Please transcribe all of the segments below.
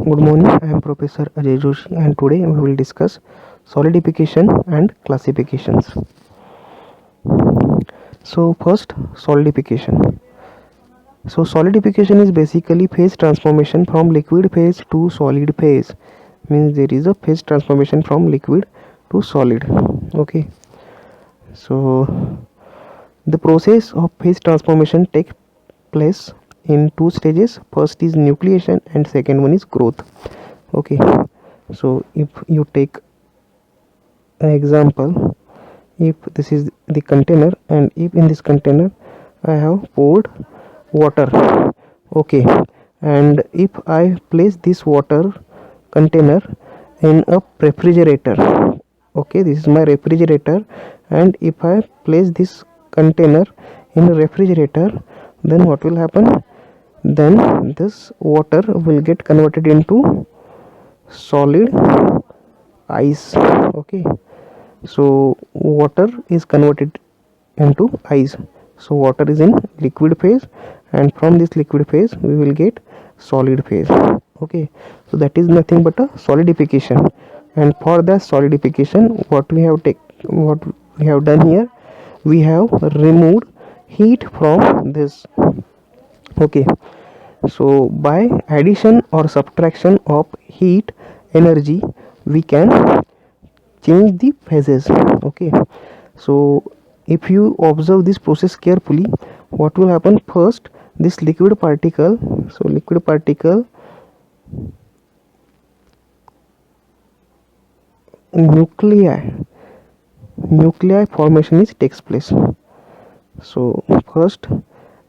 Good morning. I am Professor Ajay Joshi, and today we will discuss solidification and classifications. So first, solidification. So solidification is basically phase transformation from liquid phase to solid phase. Means there is a phase transformation from liquid to solid. Okay. So the process of phase transformation takes place in two stages. First is nucleation and second one is growth. Okay. So if you take an example, if this is the container and if in this container I have poured water, okay, and if I place this water container in a refrigerator, okay, this is my refrigerator, and if I place this container in a refrigerator, then what will happen? Then this water will get converted into solid ice. Okay, so water is converted into ice. So water is in liquid phase, and from this liquid phase we will get solid phase. Okay, so that is nothing but a solidification. And for the solidification, what we have done here, we have removed heat from this. Okay, so by addition or subtraction of heat energy, we can change the phases. Okay, so if you observe this process carefully, what will happen? First, this liquid particle, so liquid particle nuclei formation is takes place. So first,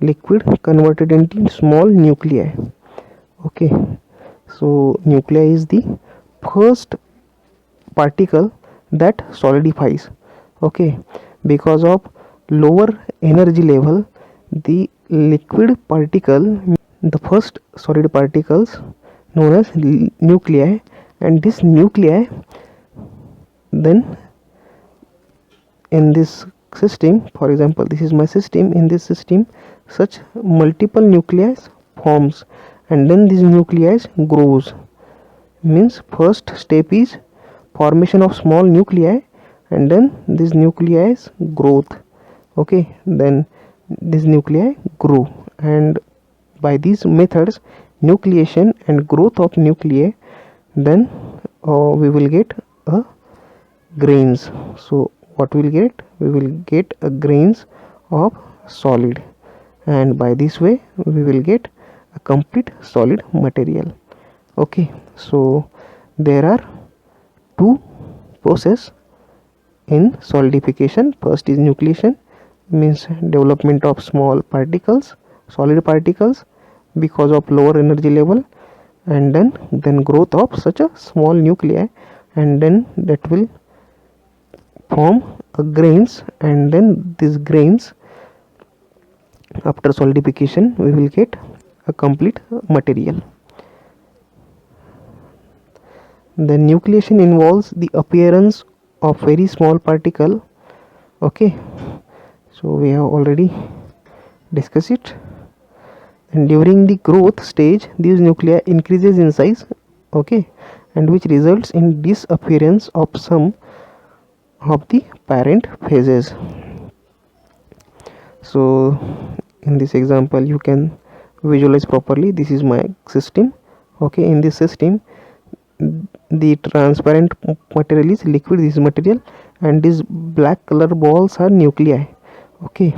liquid converted into small nuclei. Okay, so nuclei is the first particle that solidifies. Okay, because of lower energy level, the liquid particle, the first solid particles known as nuclei, and this nuclei, then in this system, for example, this is my system, in this system such multiple nuclei forms, and then this nuclei grows. Means first step is formation of small nuclei, and then this nuclei growth. Okay, then this nuclei grow, and by these methods, nucleation and growth of nuclei, then we will get a grains. So what we will get? We will get a grains of solid, and by this way we will get a complete solid material. Okay, so there are two process in solidification. First is nucleation, means development of small particles, solid particles, because of lower energy level, and then growth of such a small nuclei, and then that will form a grains, and then these grains, after solidification, we will get a complete material. The nucleation involves the appearance of very small particle. Okay, so we have already discussed it. And during the growth stage, these nuclei increases in size. Okay, and which results in disappearance of some of the parent phases. So in this example you can visualize properly. This is my system. Okay, in this system the transparent material is liquid, this material, and these black color balls are nuclei. Okay,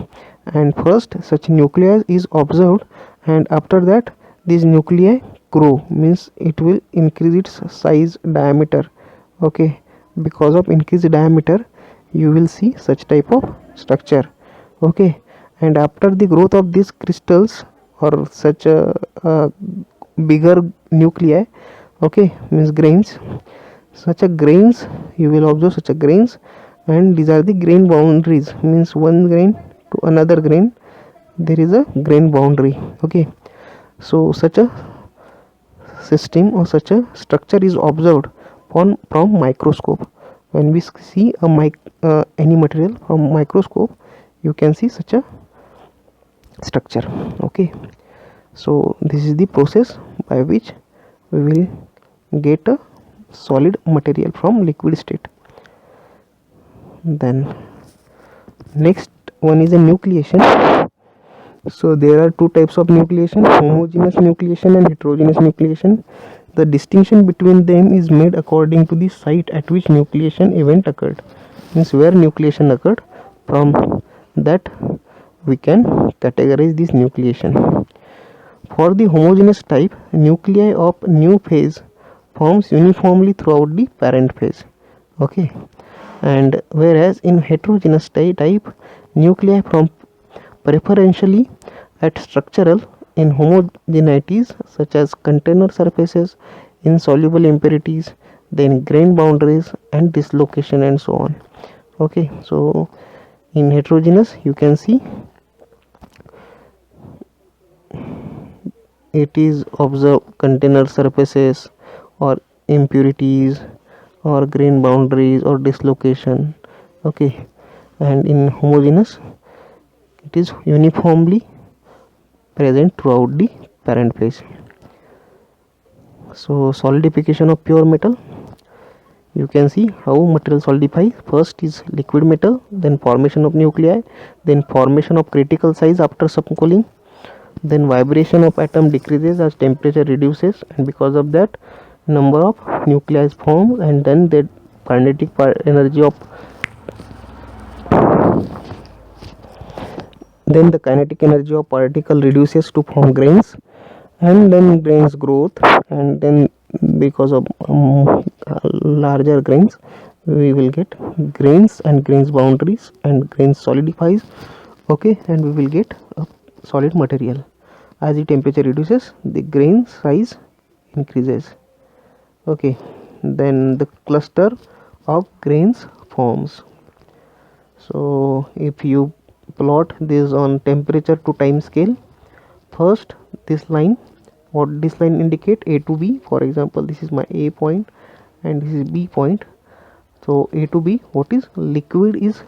and first such nuclei is observed, and after that these nuclei grow, means it will increase its size, diameter. Okay, because of increased diameter you will see such type of structure. Okay, and after the growth of these crystals or such a bigger nuclei, okay, means grains, such a grains, you will observe such a grains, and these are the grain boundaries, means one grain to another grain there is a grain boundary. Okay, so such a system or such a structure is observed from microscope. When we see any material from microscope, you can see such a structure. Okay, so this is the process by which we will get a solid material from liquid state. Then next one is a nucleation. So there are two types of nucleation: homogeneous nucleation and heterogeneous nucleation. The distinction between them is made according to the site at which nucleation event occurred, means where nucleation occurred. From that we can categorize this nucleation. For the homogeneous type, nuclei of new phase forms uniformly throughout the parent phase. Okay, and whereas in heterogeneous type, nuclei form preferentially at structural in homogeneities such as container surfaces, insoluble impurities, then grain boundaries and dislocation and so on. Okay, so in heterogeneous you can see it is observed container surfaces or impurities or grain boundaries or dislocation. Okay, and in homogeneous it is uniformly present throughout the parent phase. So solidification of pure metal, you can see how material solidify. First is liquid metal, then formation of nuclei, then formation of critical size after subcooling, then vibration of atom decreases as temperature reduces, and because of that number of nuclei form, and then the kinetic energy of particle reduces to form grains, and then grains growth, and then because of larger grains we will get grains and grains boundaries and grains solidifies. Okay, and we will get a solid material. As the temperature reduces, the grain size increases. Okay, then the cluster of grains forms. So if you plot this on temperature to time scale, first this line, what this line indicate, A to B. For example, this is my A point and this is B point. So A to B, what is liquid is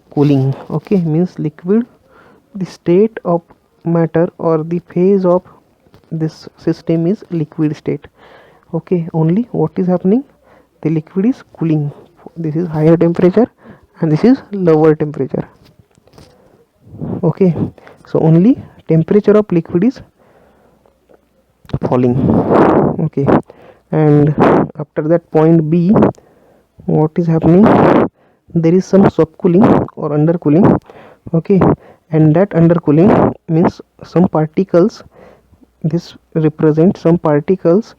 cooling. Okay, means liquid, the state of matter or the phase of this system is liquid state. Okay, only what is happening, the liquid is cooling. This is higher temperature and this is lower temperature. Okay, so only temperature of liquid is falling. Okay, and after that point B, what is happening, there is some subcooling or undercooling. Okay, and that undercooling means some particles, this represents some particles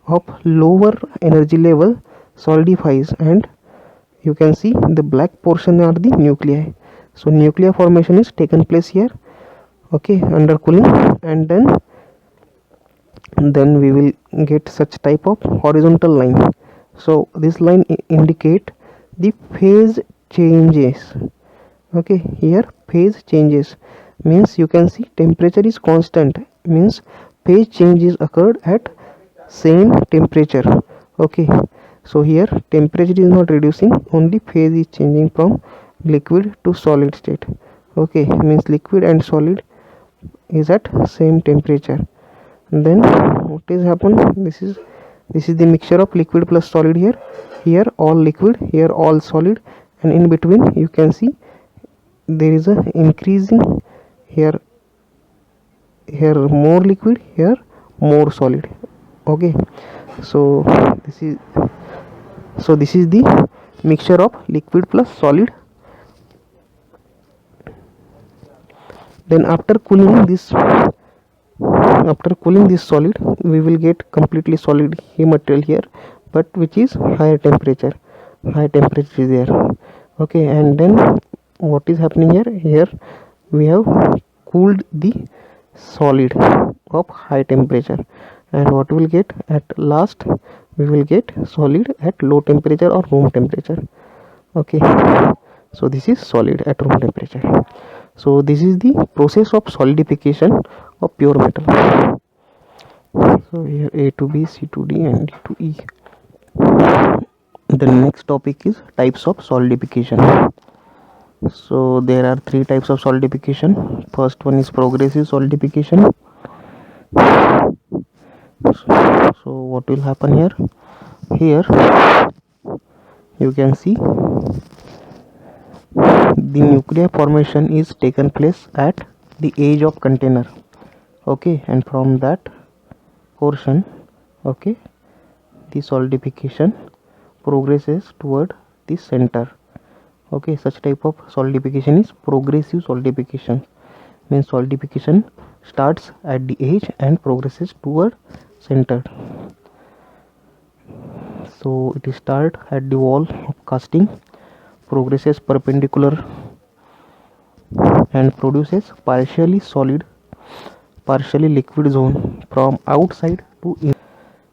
of lower energy level solidifies, and you can see the black portion are the nuclei. So nuclear formation is taken place here. Okay, undercooling, and then we will get such type of horizontal line. So this line indicate the phase changes. Okay, here phase changes means you can see temperature is constant, means phase changes occurred at same temperature. Okay, so here temperature is not reducing, only phase is changing from liquid to solid state. Okay, means liquid and solid is at same temperature. And then what is happened, this is the mixture of liquid plus solid. Here all liquid, here all solid, and in between you can see there is a increasing, here more liquid, here more solid. Okay, so this is the mixture of liquid plus solid. Then after cooling this solid, we will get completely solid material here, but which is higher temperature is there. Okay, and then what is happening here we have cooled the solid of high temperature, and what we will get at last, we will get solid at low temperature or room temperature. Okay, so this is solid at room temperature. So this is the process of solidification of pure metal. So here A to B, C to D, and D to E. The next topic is types of solidification. So there are three types of solidification. First one is progressive solidification. So what will happen here? Here you can see the nuclear formation is taken place at the edge of container. Okay, and from that portion, okay, the solidification progresses toward the center. Okay, such type of solidification is progressive solidification, means solidification starts at the edge and progresses toward center. So it is start at the wall of casting, progresses perpendicular and produces partially solid, partially liquid zone from outside to in.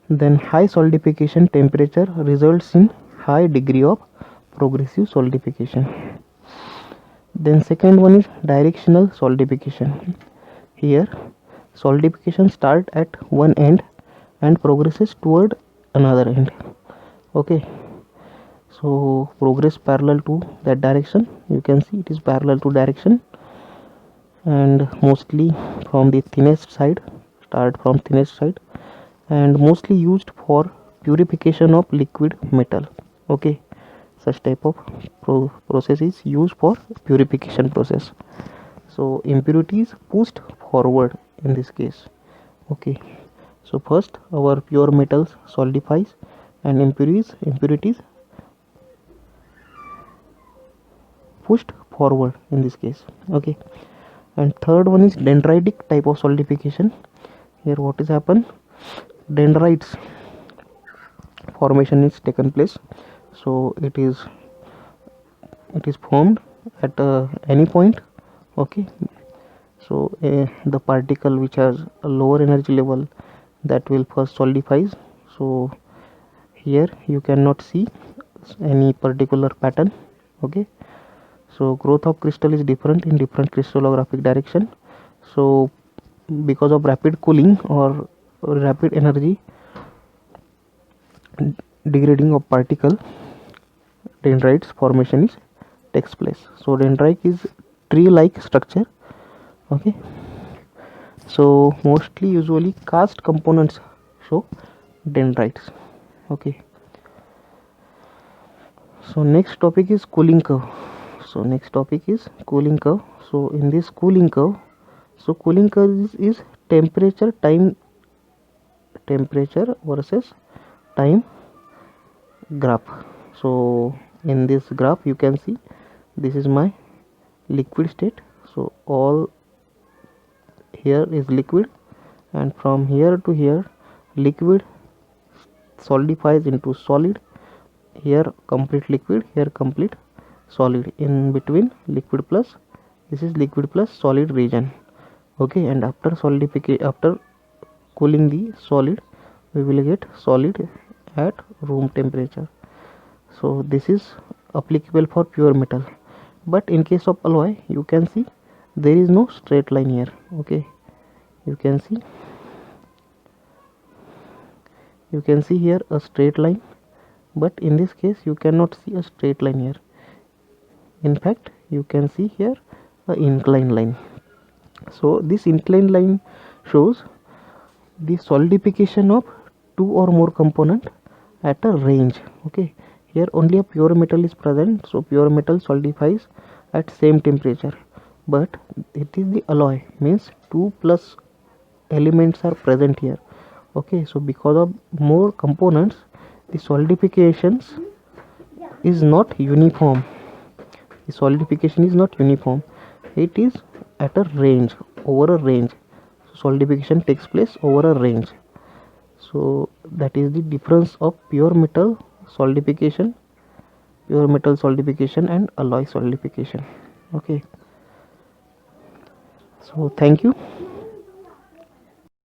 Then high solidification temperature results in high degree of progressive solidification. Then second one is directional solidification. Here solidification start at one end and progresses toward another end. Okay, so progress parallel to that direction. You can see it is parallel to direction, and mostly from the thinnest side, start from thinnest side, and mostly used for purification of liquid metal. Okay, such type of process is used for purification process. So impurities pushed forward in this case. Okay, so first our pure metals solidifies and impurities pushed forward in this case. Okay, and third one is dendritic type of solidification. Here what is happen, dendrites formation is taken place. So it is formed at any point. Okay, so the particle which has a lower energy level, that will first solidifies. So here you cannot see any particular pattern. Okay, so growth of crystal is different in different crystallographic direction. So because of rapid cooling or rapid energy degrading of particle, dendrites formation is takes place. So dendrite is tree like structure. Okay, so mostly usually cast components show dendrites. Okay, so next topic is cooling curve. So next topic is cooling curve. So in this cooling curve, so cooling curve is temperature versus time graph. So in this graph you can see this is my liquid state. So all here is liquid, and from here to here liquid solidifies into solid. Here complete liquid, here complete solid. In between liquid plus, this is liquid plus solid region. Okay, and after solidification, after cooling the solid, we will get solid at room temperature. So this is applicable for pure metal, but in case of alloy you can see there is no straight line here. Okay, you can see here a straight line, but in this case you cannot see a straight line here. In fact you can see here a inclined line. So this inclined line shows the solidification of two or more component at a range. Okay, here only a pure metal is present, so pure metal solidifies at same temperature, but it is the alloy, means 2 plus elements are present here. Okay, so because of more components the solidifications is not uniform. The solidification is not uniform, it is at a range, over a range. Solidification takes place over a range. So that is the difference of pure metal solidification and alloy solidification. Okay, so thank you.